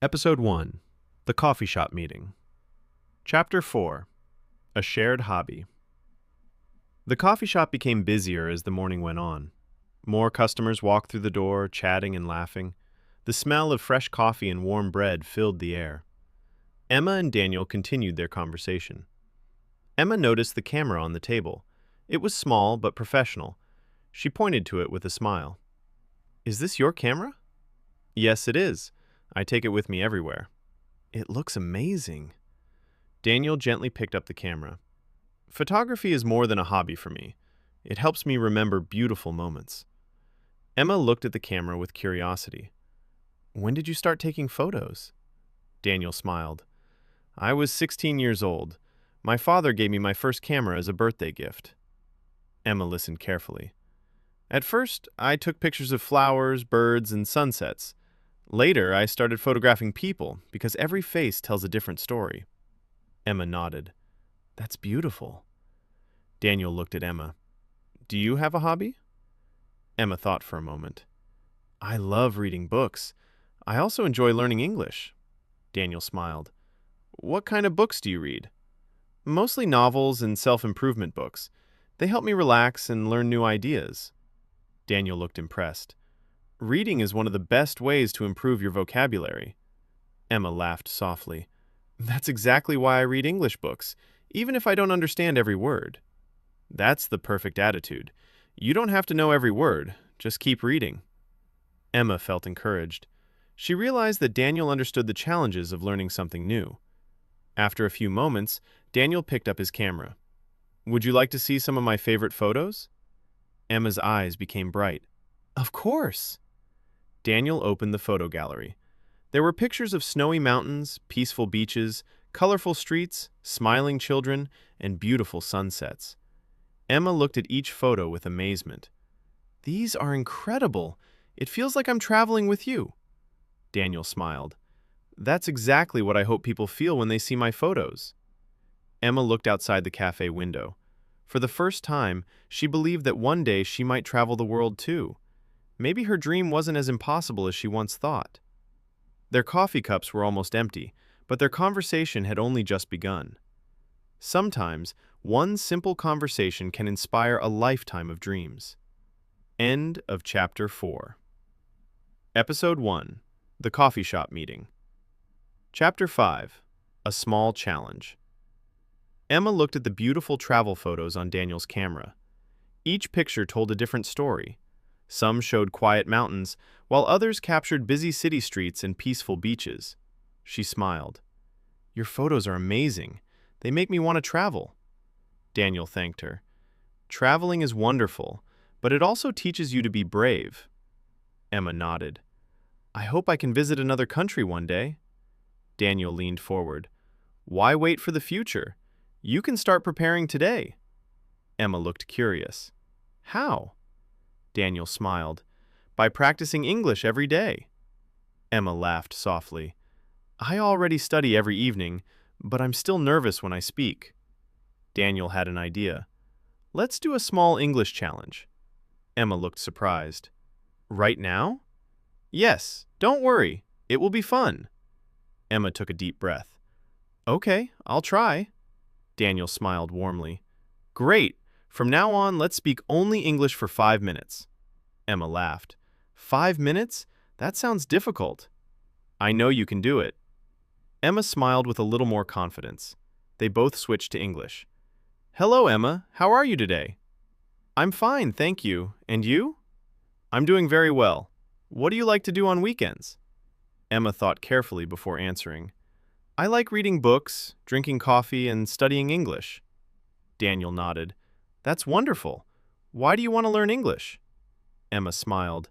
Episode 1 The Coffee Shop Meeting. Chapter 4 A Shared Hobby. The coffee shop became busier as the morning went on. More customers walked through the door, chatting and laughing. The smell of fresh coffee and warm bread filled the air. Emma and Daniel continued their conversation. Emma noticed the camera on the table. It was small but professional. She pointed to it with a smile. "Is this your camera?" "Yes, it is. I take it with me everywhere." "It looks amazing." Daniel gently picked up the camera. "Photography is more than a hobby for me. It helps me remember beautiful moments." Emma looked at the camera with curiosity. "When did you start taking photos?" Daniel smiled. "I was 16 years old. My father gave me my first camera as a birthday gift." Emma listened carefully. "At first, I took pictures of flowers, birds, and sunsets. Later, I started photographing people because every face tells a different story." Emma nodded. "That's beautiful." Daniel looked at Emma. "Do you have a hobby?" Emma thought for a moment. "I love reading books. I also enjoy learning English." Daniel smiled. "What kind of books do you read?" "Mostly novels and self-improvement books. They help me relax and learn new ideas." Daniel looked impressed. "Reading is one of the best ways to improve your vocabulary." Emma laughed softly. "That's exactly why I read English books, even if I don't understand every word." "That's the perfect attitude. You don't have to know every word, just keep reading." Emma felt encouraged. She realized that Daniel understood the challenges of learning something new. After a few moments, Daniel picked up his camera. "Would you like to see some of my favorite photos?" Emma's eyes became bright. "Of course!" Daniel opened the photo gallery. There were pictures of snowy mountains, peaceful beaches, colorful streets, smiling children, and beautiful sunsets. Emma looked at each photo with amazement. "These are incredible. It feels like I'm traveling with you." Daniel smiled. "That's exactly what I hope people feel when they see my photos." Emma looked outside the cafe window. For the first time, she believed that one day she might travel the world too. Maybe her dream wasn't as impossible as she once thought. Their coffee cups were almost empty, but their conversation had only just begun. Sometimes, one simple conversation can inspire a lifetime of dreams. End of Chapter 4. Episode 1 The Coffee Shop Meeting. Chapter 5 A Small Challenge. Emma looked at the beautiful travel photos on Daniel's camera. Each picture told a different story. Some showed quiet mountains, while others captured busy city streets and peaceful beaches. She smiled. "Your photos are amazing. They make me want to travel." Daniel thanked her. "Traveling is wonderful, but it also teaches you to be brave." Emma nodded. "I hope I can visit another country one day." Daniel leaned forward. "Why wait for the future? You can start preparing today." Emma looked curious. "How?" Daniel smiled. "By practicing English every day." Emma laughed softly. "I already study every evening, but I'm still nervous when I speak." Daniel had an idea. "Let's do a small English challenge." Emma looked surprised. "Right now?" "Yes, don't worry. It will be fun." Emma took a deep breath. "Okay, I'll try." Daniel smiled warmly. "Great. From now on, let's speak only English for 5 minutes." Emma laughed. 5 minutes? That sounds difficult." "I know you can do it." Emma smiled with a little more confidence. They both switched to English. "Hello, Emma. How are you today?" "I'm fine, thank you. And you?" "I'm doing very well. What do you like to do on weekends?" Emma thought carefully before answering. "I like reading books, drinking coffee, and studying English." Daniel nodded. "That's wonderful. Why do you want to learn English?" Emma smiled.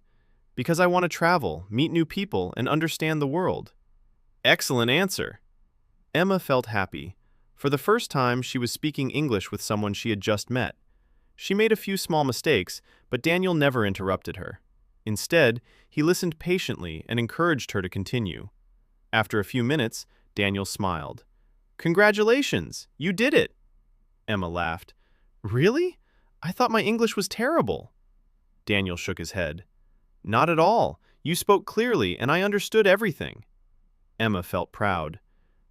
"Because I want to travel, meet new people, and understand the world." "Excellent answer." Emma felt happy. For the first time, she was speaking English with someone she had just met. She made a few small mistakes, but Daniel never interrupted her. Instead, he listened patiently and encouraged her to continue. After a few minutes, Daniel smiled. "Congratulations! You did it!" Emma laughed. "Really? I thought my English was terrible." Daniel shook his head. "Not at all. You spoke clearly, and I understood everything." Emma felt proud.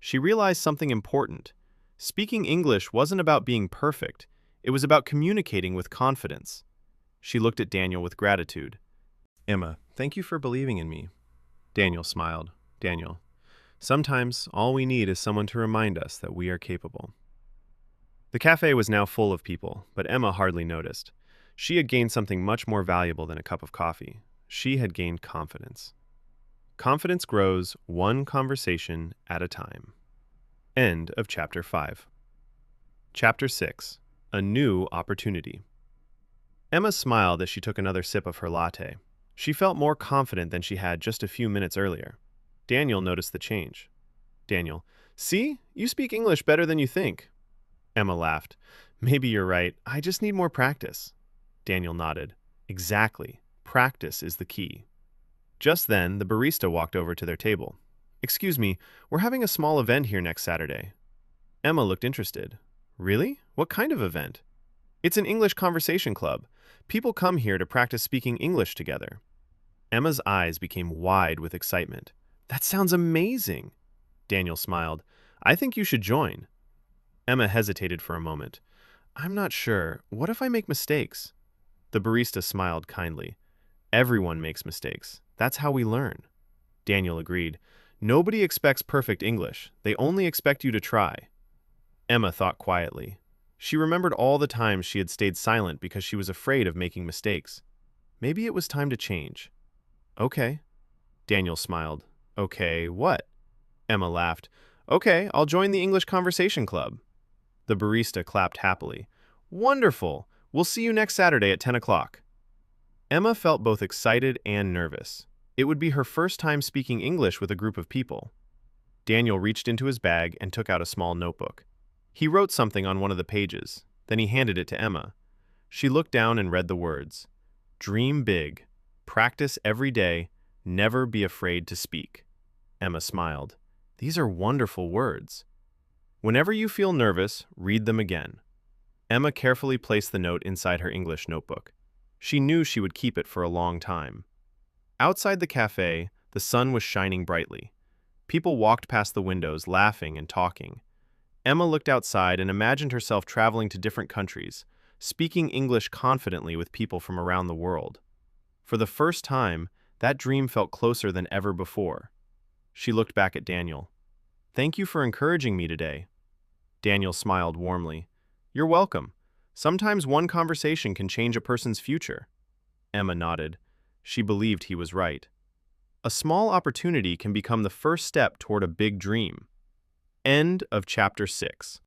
She realized something important. Speaking English wasn't about being perfect. It was about communicating with confidence. She looked at Daniel with gratitude. Emma, thank you for believing in me. Daniel smiled. Daniel, sometimes all we need is someone to remind us that we are capable. The cafe was now full of people, but Emma hardly noticed. She had gained something much more valuable than a cup of coffee. She had gained confidence. Confidence grows one conversation at a time. End of Chapter 5. Chapter 6. A New Opportunity. Emma smiled as she took another sip of her latte. She felt more confident than she had just a few minutes earlier. Daniel noticed the change. Daniel, see? You speak English better than you think. Emma laughed. Maybe you're right. I just need more practice. Daniel nodded. Exactly. Practice is the key. Just then, the barista walked over to their table. Excuse me, we're having a small event here next Saturday. Emma looked interested. Really? What kind of event? It's an English conversation club. People come here to practice speaking English together. Emma's eyes became wide with excitement. That sounds amazing. Daniel smiled. I think you should join. Emma hesitated for a moment. I'm not sure. What if I make mistakes? The barista smiled kindly. Everyone makes mistakes. That's how we learn. Daniel agreed. Nobody expects perfect English. They only expect you to try. Emma thought quietly. She remembered all the times she had stayed silent because she was afraid of making mistakes. Maybe it was time to change. Okay. Daniel smiled. Okay, what? Emma laughed. Okay, I'll join the English Conversation Club. The barista clapped happily. Wonderful! We'll see you next Saturday at 10 o'clock. Emma felt both excited and nervous. It would be her first time speaking English with a group of people. Daniel reached into his bag and took out a small notebook. He wrote something on one of the pages. Then he handed it to Emma. She looked down and read the words. Dream big. Practice every day. Never be afraid to speak. Emma smiled. These are wonderful words. Whenever you feel nervous, read them again. Emma carefully placed the note inside her English notebook. She knew she would keep it for a long time. Outside the cafe, the sun was shining brightly. People walked past the windows, laughing and talking. Emma looked outside and imagined herself traveling to different countries, speaking English confidently with people from around the world. For the first time, that dream felt closer than ever before. She looked back at Daniel. Thank you for encouraging me today. Daniel smiled warmly. You're welcome. Sometimes one conversation can change a person's future. Emma nodded. She believed he was right. A small opportunity can become the first step toward a big dream. End of Chapter 6.